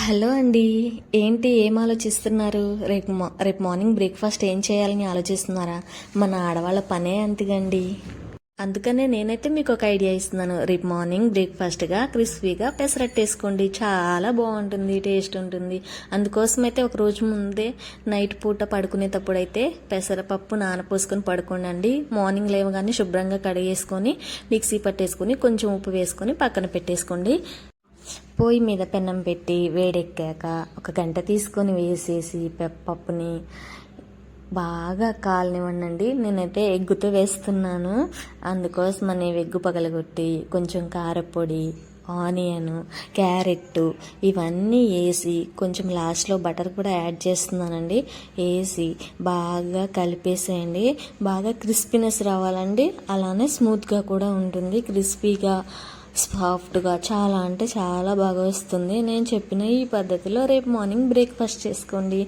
Hello అండి. ఏంటి ఏం ఆలోచిస్తున్నారు? రేపు మార్నింగ్ బ్రేక్ఫాస్ట్ ఏం చేయాలని ఆలోచిస్తున్నారా? మన ఆడవాళ్ళ పనే అంతగండి. అందుకనే నేనైతే మీకు ఒక ఐడియా ఇస్తున్నాను. రేపు మార్నింగ్ బ్రేక్ఫాస్ట్గా క్రిస్పీగా పెసరట్టు వేసుకోండి. చాలా బాగుంటుంది, టేస్ట్ ఉంటుంది. అందుకోసమైతే ఒక రోజు ముందే నైట్ పూట పడుకునేటప్పుడు అయితే పెసరపప్పు నానపోసుకొని పడుకోండి. మార్నింగ్ లేవగానే శుభ్రంగా కడిగేసుకొని మిక్సీ పట్టేసుకొని కొంచెం ఉప్పు వేసుకొని పక్కన పెట్టేసుకోండి. పొయ్యి మీద పెన్నం పెట్టి వేడెక్కాక ఒక గంట తీసుకొని వేసేసి పప్పుని బాగా కాలనివ్వండి. నేనైతే ఎగ్గుతో వేస్తున్నాను. అందుకోసమని ఎగ్గు పగలగొట్టి కొంచెం కారపొడి, ఆనియన్, క్యారెట్ ఇవన్నీ వేసి కొంచెం లాస్ట్లో బటర్ కూడా యాడ్ చేస్తున్నానండి. వేసి బాగా కలిపేసేయండి. బాగా క్రిస్పీనెస్ రావాలండి. అలానే స్మూత్గా కూడా ఉంటుంది. క్రిస్పీగా సాఫ్ట్గా చాలా అంటే చాలా బాగా వస్తుంది. నేను చెప్పిన ఈ పద్ధతిలో రేపు మార్నింగ్ బ్రేక్ఫాస్ట్ చేసుకోండి.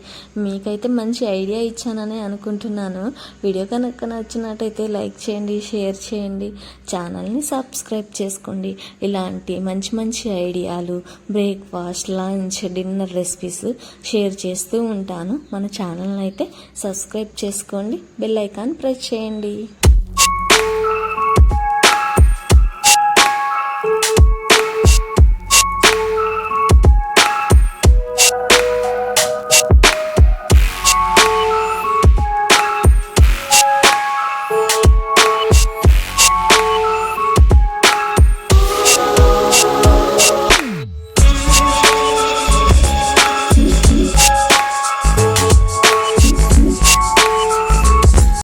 మీకైతే మంచి ఐడియా ఇచ్చానని అనుకుంటున్నాను. వీడియో కనుక నచ్చినట్టయితే లైక్ చేయండి, షేర్ చేయండి, ఛానల్ని సబ్స్క్రైబ్ చేసుకోండి. ఇలాంటి మంచి మంచి ఐడియాలు, breakfast, lunch, dinner recipes share చేస్తూ ఉంటాను. మన ఛానల్ని అయితే సబ్స్క్రైబ్ చేసుకోండి, బెల్ ఐకాన్ ప్రెస్ చేయండి.